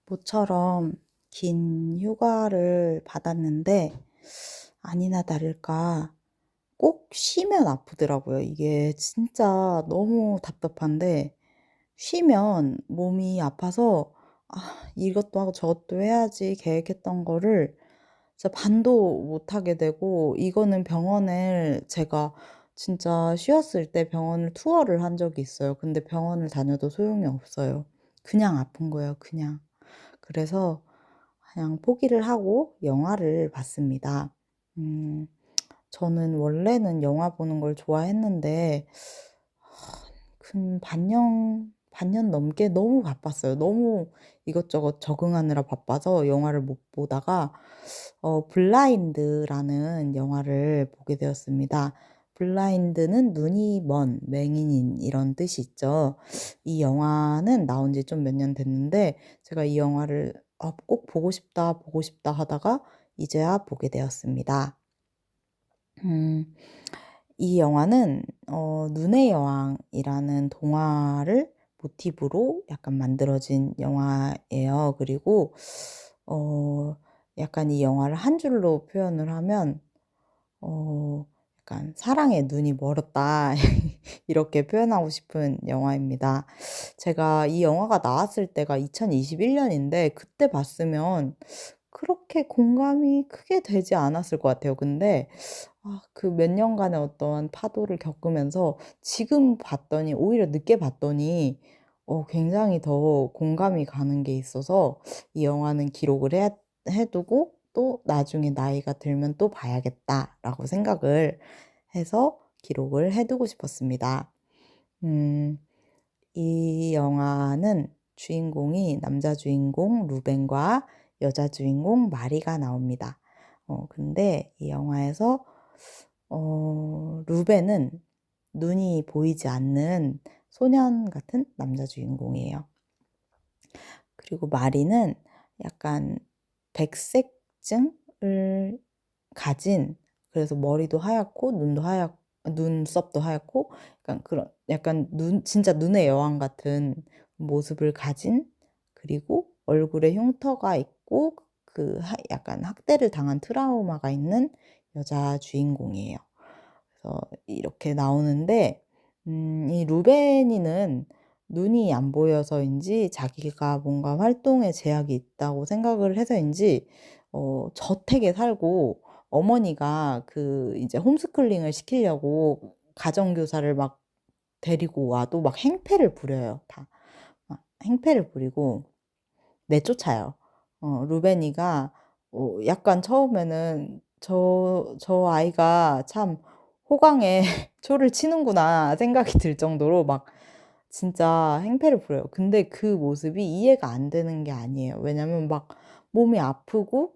모처럼 긴 휴가를 받았는데 아니나 다를까 꼭 쉬면 아프더라고요. 이게 진짜 너무 답답한데 쉬면 몸이 아파서 이것도 하고 저것도 해야지 계획했던 거를 진짜 반도 못 하게 되고, 이거는 병원을 제가 진짜 쉬었을 때 병원을 투어를 한 적이 있어요. 근데 병원을 다녀도 소용이 없어요. 그냥 아픈 거예요, 그냥. 그래서 그냥 포기를 하고 영화를 봤습니다. 음 저는 원래는 영화 보는 걸 좋아했는데 근 반년 넘게 너무 바빴어요. 너무 이것저것 적응하느라 바빠서 영화를 못 보다가 블라인드라는 영화를 보게 되었습니다. 블라인드는 눈이 먼 맹인인 이런 뜻이 있죠. 이 영화는 나온 지 좀 몇 년 됐는데 제가 이 영화를 '꼭 보고 싶다, 보고 싶다.' 하다가 이제야 보게 되었습니다. 음 이 영화는 눈의 여왕이라는 동화를 모티브로 약간 만들어진 영화예요. 그리고 어 약간 이 영화를 한 줄로 표현을 하면 약간 '사랑에 눈이 멀었다.' 이렇게 표현하고 싶은 영화입니다. 제가 이 영화가 나왔을 때가 2021 년인데 그때 봤으면 그렇게 공감이 크게 되지 않았을 것 같아요. 근데 그 몇 년간의 어떤 파도를 겪으면서 지금 봤더니, 오히려 늦게 봤더니 굉장히 더 공감이 가는 게 있어서 이 영화는 기록을 해 두고 또 '나중에 나이가 들면 또 봐야겠다.'라고 생각을 해서 기록을 해 두고 싶었습니다. 음 이 영화는 주인공이 남자 주인공 루벤과 여자 주인공 마리가 나옵니다. 근데 이 영화에서 루벤은 눈이 보이지 않는 소년 같은 남자 주인공이에요. 그리고 마리는 약간 백색증을 가진, 그래서 머리도 하얗고 눈도 눈썹도 하얗고 약간 그런, 약간 눈 진짜 눈의 여왕 같은 모습을 가진, 그리고 얼굴에 흉터가 있고 약간 학대를 당한 트라우마가 있는 여자 주인공이에요. 그래서 이렇게 나오는데 이 루베니는 눈이 안 보여서인지 자기가 뭔가 활동에 제약이 있다고 생각을 해서인지 저택에 살고, 어머니가 이제 홈스쿨링을 시키려고 가정교사를 막 데리고 와도 막 행패를 부려요. 다 막 행패를 부리고 내쫓아요. 루베니가 약간 처음에는 '저 아이가 참 호강에 초를 치는구나.' 생각이 들 정도로 막 진짜 행패를 부려요. 근데 그 모습이 이해가 안 되는 게 아니에요. 왜냐면 막 몸이 아프고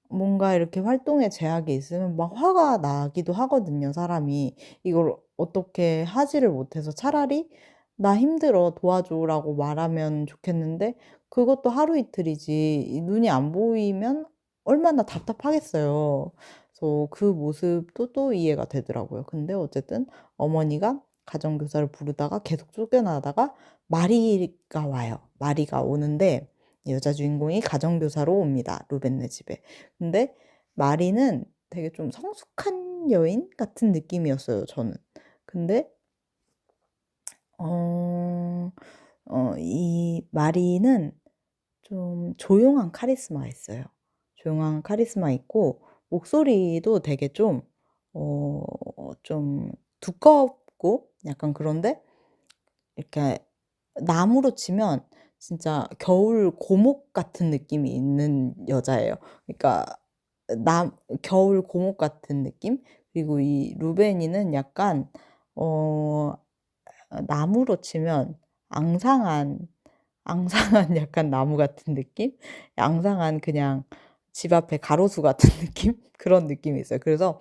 뭔가 이렇게 활동에 제약이 있으면 막 화가 나기도 하거든요, 사람이. 이걸 어떻게 하지를 못해서 차라리 "나 힘들어. 도와줘."라고 말하면 좋겠는데 그것도 하루 이틀이지 이 눈이 안 보이면 얼마나 답답하겠어요. 그래서 그 모습도 또 이해가 되더라고요. 근데 어쨌든 어머니가 가정교사를 부르다가 계속 쫓겨나다가 마리가 와요. 마리가 오는데 여자 주인공이 가정교사로 옵니다, 루벤네 집에. 근데 마리는 되게 좀 성숙한 여인 같은 느낌이었어요, 저는. 근데 어 이 마리는 좀 조용한 카리스마가 있어요. 조용한 카리스마 있고 목소리도 되게 좀 두껍고 약간 그런데, 이렇게 나무로 치면 진짜 겨울 고목 같은 느낌이 있는 여자예요. 그러니까 남 겨울 고목 같은 느낌? 그리고 이 루베니는 약간 어 나무로 치면 앙상한 앙상한 약간 나무 같은 느낌? 앙상한 그냥 집 앞에 가로수 같은 느낌? 그런 느낌이 있어요. 그래서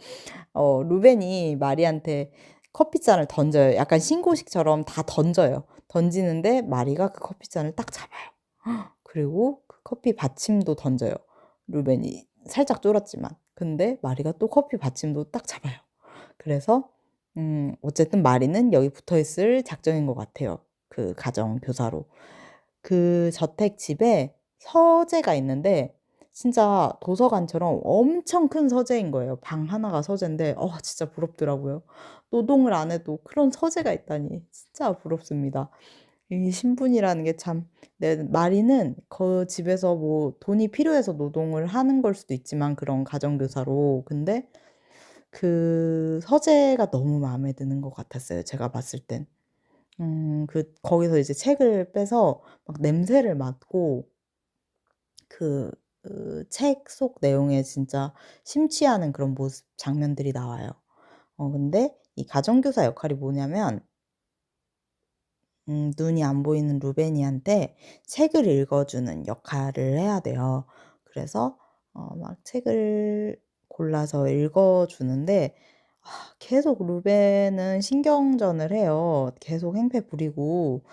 루벤이 마리한테 커피잔을 던져요. 약간 신고식처럼 다 던져요. 던지는데 마리가 그 커피잔을 딱 잡아요. 그리고 그 커피 받침도 던져요. 루벤이 살짝 쫄았지만. 근데 마리가 또 커피 받침도 딱 잡아요. 그래서 어쨌든 마리는 여기 붙어 있을 작정인 것 같아요, 그 가정 교사로. 그 저택 집에 서재가 있는데 진짜 도서관처럼 엄청 큰 서재인 거예요. 방 하나가 서재인데 진짜 부럽더라고요. 노동을 안 해도 그런 서재가 있다니 진짜 부럽습니다. 이 신분이라는 게 참 마리는 집에서 뭐 돈이 필요해서 노동을 하는 걸 수도 있지만 그런 가정교사로. 근데 그 서재가 너무 마음에 드는 것 같았어요, 제가 봤을 땐. 거기서 이제 책을 빼서 막 냄새를 맡고 그 책 속 내용에 진짜 심취하는 그런 모습 장면들이 나와요. 근데 이 가정교사 역할이 뭐냐면 눈이 안 보이는 루베니한테 책을 읽어 주는 역할을 해야 돼요. 그래서 막 책을 골라서 읽어 주는데 계속 루벤은 신경전을 해요. 계속 행패 부리고.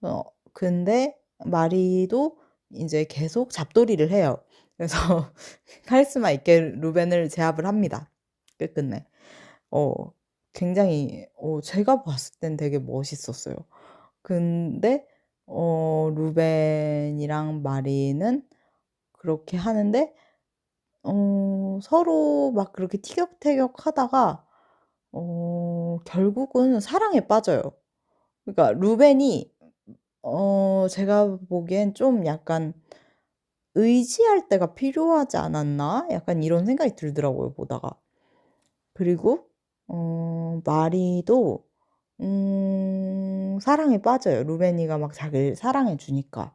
어 근데 마리도 인제 계속 잡돌이를 해요. 그래서 카리스마 있게 루벤을 제압을 합니다, 끝끝내. 어 굉장히 제가 봤을 땐 되게 멋있었어요. 근데 루벤이랑 마리는 그렇게 하는데 서로 막 그렇게 티격태격하다가 결국은 사랑에 빠져요. 그러니까 루벤이 제가 보기엔 좀 약간 '의지할 때가 필요하지 않았나?' 약간 이런 생각이 들더라고요, 보다가. 그리고 마리도 사랑에 빠져요. 루베니가 막 자기를 사랑해 주니까.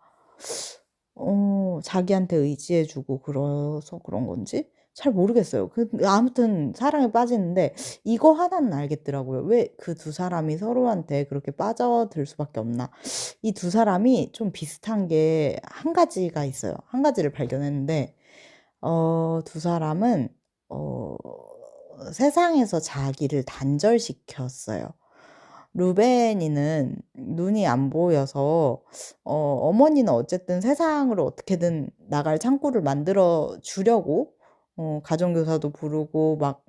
자기한테 의지해 주고 그래서 그런 건지 잘 모르겠어요. 아무튼 사랑에 빠지는데 이거 하나는 알겠더라고요. 왜 그 두 사람이 서로한테 그렇게 빠져들 수밖에 없나. 이 두 사람이 좀 비슷한 게 한 가지가 있어요. 한 가지를 발견했는데 두 사람은 어 세상에서 자기를 단절시켰어요. 루베니는 눈이 안 보여서 어머니는 어쨌든 세상으로 어떻게든 나갈 창구를 만들어 주려고 가정교사도 부르고 막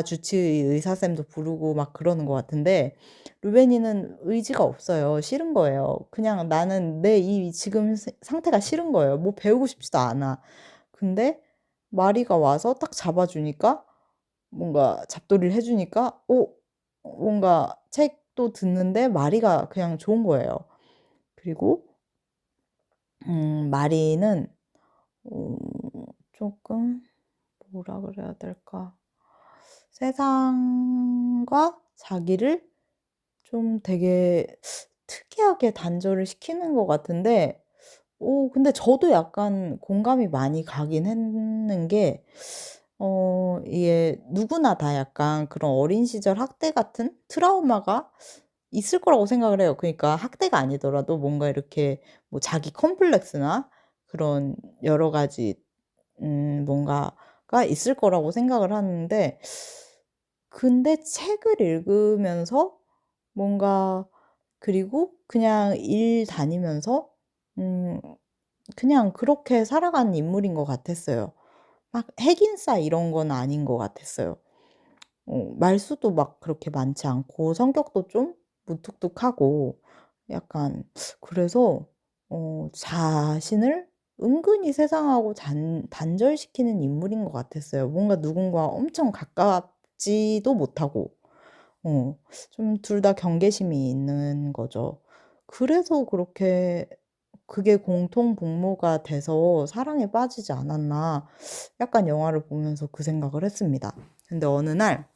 주치 의사쌤도 부르고 막 그러는 것 같은데 루베니는 의지가 없어요. 싫은 거예요. 그냥 나는 내 이 지금 상태가 싫은 거예요. 뭐 배우고 싶지도 않아. 근데 마리가 와서 딱 잡아 주니까 뭔가 잡돌이를 해 주니까 뭔가 책도 듣는데 마리가 그냥 좋은 거예요. 그리고 마리는 어 쪼끔 뭐라 그래야 될까? 세상과 자기를 좀 되게 특이하게 단절을 시키는 것 같은데 근데 저도 약간 공감이 많이 가긴 했는 게 이게 누구나 다 약간 그런 어린 시절 학대 같은 트라우마가 있을 거라고 생각을 해요. 그러니까 학대가 아니더라도 뭔가 이렇게 뭐 자기 컴플렉스나 그런 여러 가지 뭔가가 있을 거라고 생각을 하는데 근데 책을 읽으면서 뭔가 그리고 그냥 일 다니면서 음 그냥 그렇게 살아가는 인물인 것 같았어요. 막 핵인싸 이런 건 아닌 것 같았어요. 말수도 막 그렇게 많지 않고 성격도 좀 무뚝뚝하고 약간 그래서 자신을 은근히 세상하고 단절시키는 인물인 것 같았어요. 뭔가 누군가와 엄청 가깝지도 못하고 좀 둘 다 경계심이 있는 거죠. 그래서 그렇게 그게 공통분모가 돼서 사랑에 빠지지 않았나 약간 영화를 보면서 그 생각을 했습니다. 근데 어느 날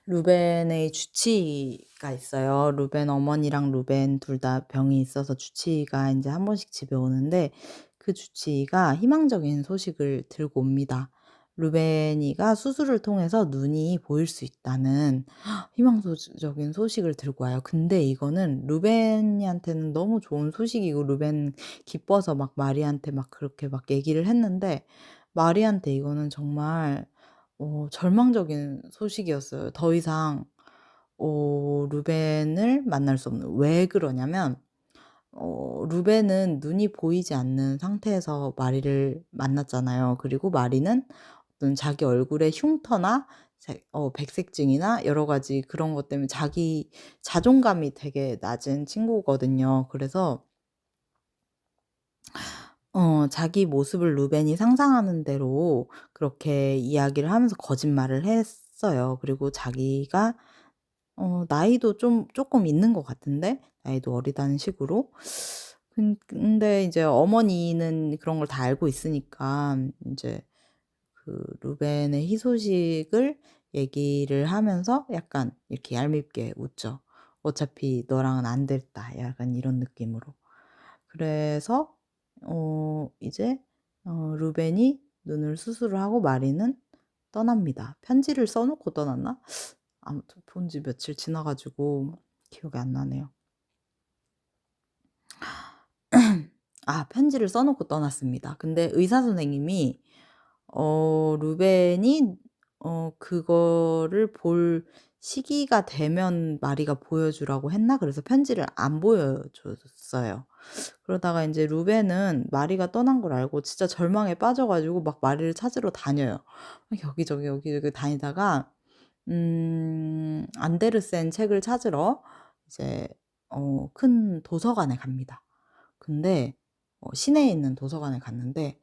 루벤의 주치의가 있어요. 루벤 어머니랑 루벤 둘 다 병이 있어서 주치의가 인제 한 번씩 집에 오는데 그 주치의가 희망적인 소식을 들고 옵니다. 루벤이가 수술을 통해서 눈이 보일 수 있다는 희망적인 소식을 들고 와요. 근데 이거는 루벤이한테는 너무 좋은 소식이고 루벤 기뻐서 막 마리한테 막 그렇게 막 얘기를 했는데 마리한테 이거는 정말 절망적인 소식이었어요. 더 이상 루벤을 만날 수 없는 왜 그러냐면 루벤은 눈이 보이지 않는 상태에서 마리를 만났잖아요. 그리고 마리는 어떤 자기 얼굴에 흉터나 백색증이나 여러 가지 그런 것 때문에 자기 자존감이 되게 낮은 친구거든요. 그래서 자기 모습을 루벤이 상상하는 대로 그렇게 이야기를 하면서 거짓말을 했어요. 그리고 자기가 나이도 좀 쪼끔 있는 것 같은데 나이도 어리다는 식으로. 근데 이제 어머니는 그런 걸 다 알고 있으니까 인제 그 루벤의 희소식을 얘기를 하면서 약간 이렇게 얄밉게 웃죠. "어차피 너랑은 안 됐다." 약간 이런 느낌으로. 그래서 이제 루벤이 눈을 수술을 하고 마리는 떠납니다. 편지를 써 놓고 떠났나? 아무튼 본지 며칠 지나 가지고 기억이 안 나네요. 편지를 써 놓고 떠났습니다. 근데 의사 선생님이 루벤이 그거를 볼 시기가 되면 마리가 보여주라고 했나? 그래서 편지를 안 보여줬어요. 그러다가 인제 루벤은 마리가 떠난 걸 알고 진짜 절망에 빠져 가지고 막 마리를 찾으러 다녀요. 여기저기 여기저기 다니다가 안데르센 책을 찾으러 이제 큰 도서관에 갑니다. 근데 시내에 있는 도서관에 갔는데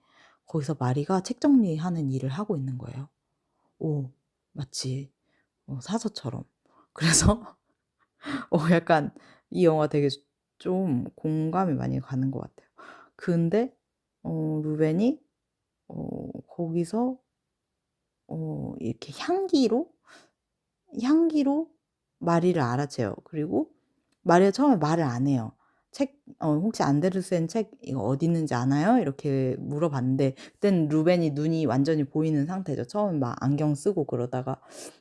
거기서 마리가 책 정리하는 일을 하고 있는 거예요. 오 마치 사서처럼. 그래서 약간 이 영화 되게 좀 공감이 많이 가는 것 같아요. 근데 루벤이 거기서 이렇게 향기로 마리를 알아채요. 그리고 마리가 처음에 말을 안 해요. "혹시 안데르센 책 이거 어디 있는지 아나요?" 이렇게 물어봤는데 그때는 루벤이 눈이 완전히 보이는 상태죠. 처음에 막 안경 쓰고 그러다가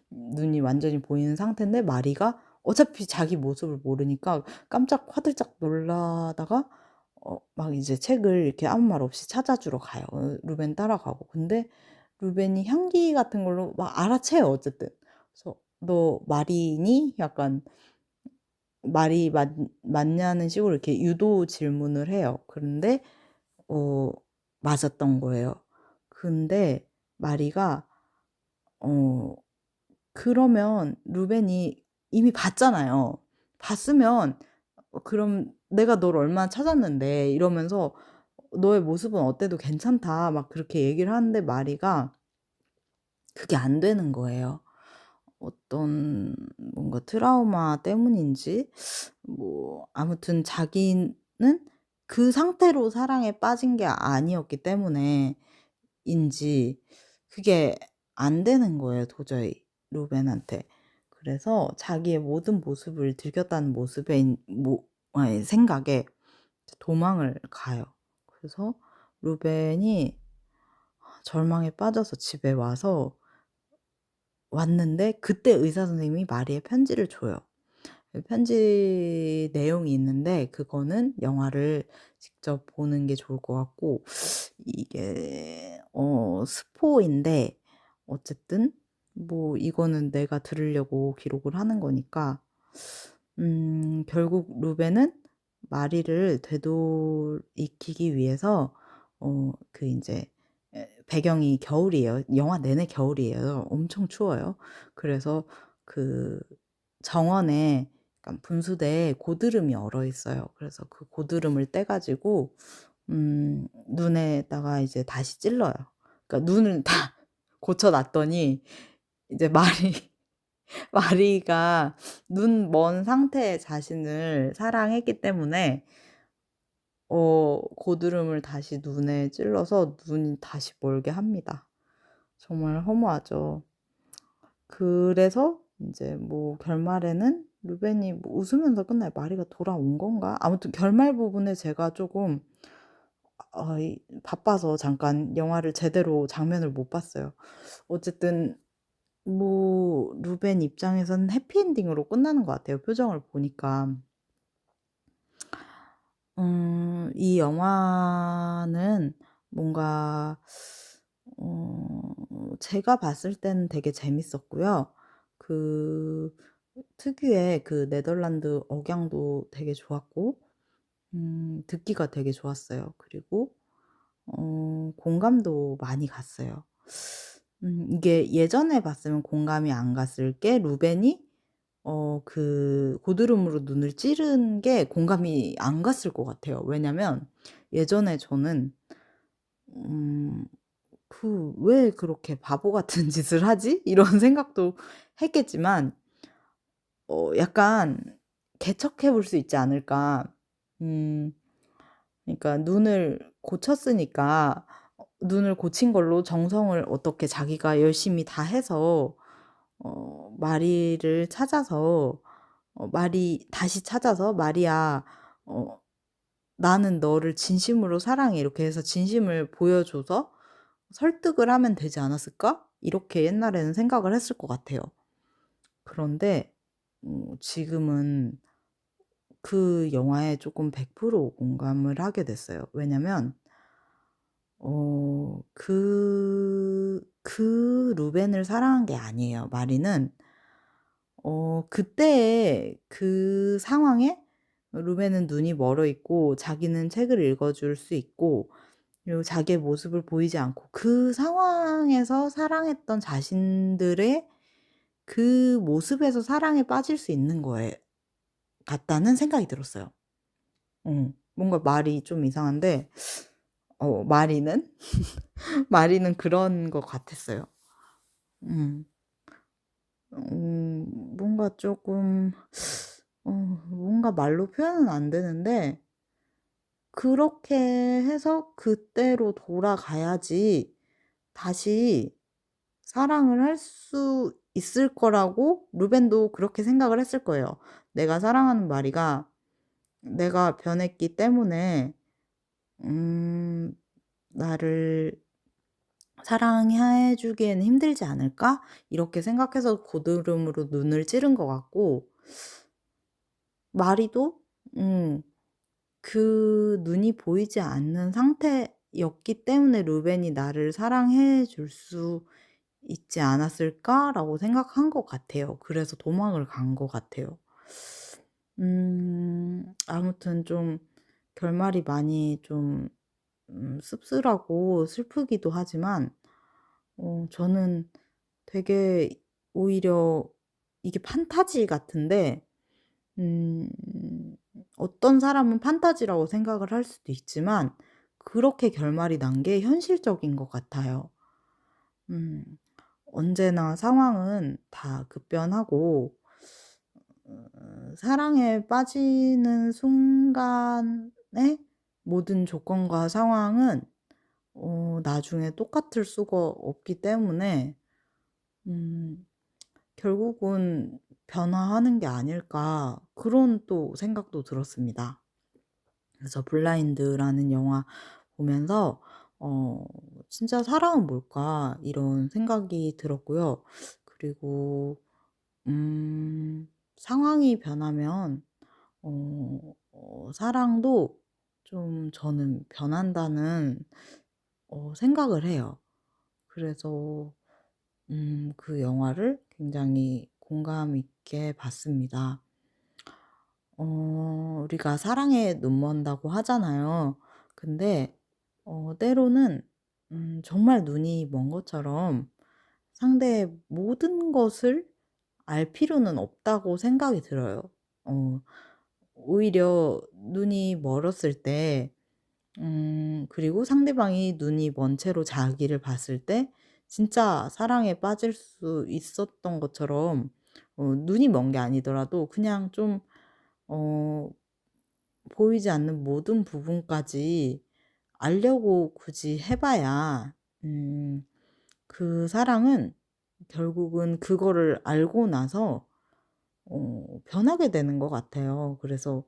눈이 완전히 보이는 상태인데 마리가 어차피 자기 모습을 모르니까 깜짝 화들짝 놀라다가 막 이제 책을 이렇게 아무 말 없이 찾아주러 가요. 루벤 따라가고. 근데 루벤이 향기 같은 걸로 막 알아채요 어쨌든. 그래서 "너 마리니?" 약간 말이 맞냐는 식으로 이렇게 유도 질문을 해요. 그런데 어 맞았던 거예요. 근데 마리가 어 그러면 루벤이 이미 봤잖아요. 봤으면 그럼 "내가 너를 얼마나 찾았는데." 이러면서 "너의 모습은 어때도 괜찮다." 막 그렇게 얘기를 하는데 마리가 그게 안 되는 거예요. 어떤 뭔가 트라우마 때문인지 뭐 아무튼 자기는 그 상태로 사랑에 빠진 게 아니었기 때문에 인지 그게 안 되는 거예요 도저히 루벤한테. 그래서 자기의 모든 모습을 들켰다는 모습에 생각에 도망을 가요. 그래서 루벤이 절망에 빠져서 집에 왔는데 그때 의사 선생님이 마리의 편지를 줘요. 그 편지 내용이 있는데 그거는 영화를 직접 보는 게 좋을 것 같고 이게 스포인데 어쨌든 뭐 이거는 내가 들으려고 기록을 하는 거니까 결국 루벤은 마리를 되돌이키기 위해서 그 인제 배경이 겨울이에요. 영화 내내 겨울이에요. 엄청 추워요. 그래서 그 정원에 약간 분수대에 고드름이 얼어 있어요. 그래서 그 고드름을 떼 가지고 눈에다가 이제 다시 찔러요. 그러니까 눈을 다 고쳐 놨더니 이제 마리가 눈 먼 상태의 자신을 사랑했기 때문에 고드름을 다시 눈에 찔러서 눈이 다시 멀게 합니다. 정말 허무하죠. 그래서 인제 뭐 결말에는 루벤이 뭐 웃으면서 끝나요. 마리가 돌아온 건가? 아무튼 결말 부분에 제가 쪼금 이 바빠서 잠깐 영화를 제대로 장면을 못 봤어요. 어쨌든 뭐 루벤 입장에서는 해피엔딩으로 끝나는 것 같아요, 표정을 보니까. 이 영화는 뭔가 제가 봤을 때는 되게 재밌었고요. 그 특유의 그 네덜란드 억양도 되게 좋았고 듣기가 되게 좋았어요. 그리고 공감도 많이 갔어요. 이게 예전에 봤으면 공감이 안 갔을 게 루벤이 그 고드름으로 눈을 찌른 게 공감이 안 갔을 것 같아요. 왜냐면 예전에 저는 음 '왜 그렇게 바보 같은 짓을 하지?' 이런 생각도 했겠지만 약간 개척해 볼 수 있지 않을까. 음 그러니까 눈을 고쳤으니까 눈을 고친 걸로 정성을 어떻게 자기가 열심히 다 해서 마리를 찾아서 마리 다시 찾아서 "마리야 어 나는 너를 진심으로 사랑해." 이렇게 해서 진심을 보여줘서 설득을 하면 되지 않았을까? 이렇게 옛날에는 생각을 했을 것 같아요. 그런데 지금은 그 영화에 쪼끔 100% 공감을 하게 됐어요. 왜냐면 루벤을 사랑한 게 아니에요. 마리는 그때의 그 상황에 루벤은 눈이 멀어 있고 자기는 책을 읽어 줄 수 있고 그리고 자기의 모습을 보이지 않고 그 상황에서 사랑했던 자신들의 그 모습에서 사랑에 빠질 수 있는 거에 같다는 생각이 들었어요. 뭔가 말이 좀 이상한데 마리는 마리는 그런 것 같았어요. 음. 뭔가 쪼끔 뭔가 말로 표현은 안 되는데 그렇게 해서 그때로 돌아가야지 다시 사랑을 할 수 있을 거라고 루벤도 그렇게 생각을 했을 거예요. 내가 사랑하는 마리가 내가 변했기 때문에 음 '나를 사랑해 주기에는 힘들지 않을까?' 이렇게 생각해서 고드름으로 눈을 찌른 것 같고 마리도 음 그 눈이 보이지 않는 상태였기 때문에 '루벤이 나를 사랑해 줄 수 있지 않았을까?'라고 생각한 것 같아요. 그래서 도망을 간 것 같아요. 아무튼 좀 결말이 많이 좀 씁쓸하고 슬프기도 하지만 저는 되게 오히려 이게 판타지 같은데 음 어떤 사람은 판타지라고 생각을 할 수도 있지만 그렇게 결말이 난 게 현실적인 것 같아요. 음 언제나 상황은 다 급변하고 사랑에 빠지는 순간에 모든 조건과 상황은 나중에 똑같을 수가 없기 때문에 음 '결국은 변화하는 게 아닐까.' 그런 또 생각도 들었습니다. 그래서 블라인드라는 영화 보면서 '진짜 사랑은 뭘까?' 이런 생각이 들었고요. 그리고 상황이 변하면 사랑도 좀 저는 변한다는 생각을 해요. 그래서 그 영화를 굉장히 공감 있게 봤습니다. 우리가 사랑에 눈먼다고 하잖아요. 근데 때로는 정말 눈이 먼 것처럼 상대의 모든 것을 알 필요는 없다고 생각이 들어요. 어 오히려 눈이 멀었을 때 그리고 상대방이 눈이 먼 채로 자기를 봤을 때 진짜 사랑에 빠질 수 있었던 것처럼 눈이 먼 게 아니더라도 그냥 좀 어 보이지 않는 모든 부분까지 알려고 굳이 해 봐야 음 그 사랑은 결국은 그거를 알고 나서 변하게 되는 것 같아요. 그래서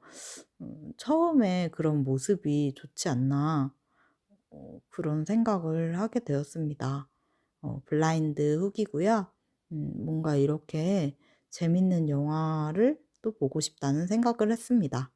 '처음에 그런 모습이 좋지 않나.' 그런 생각을 하게 되었습니다. 블라인드 훅이고요. 뭔가 이렇게 재밌는 영화를 또 보고 싶다는 생각을 했습니다.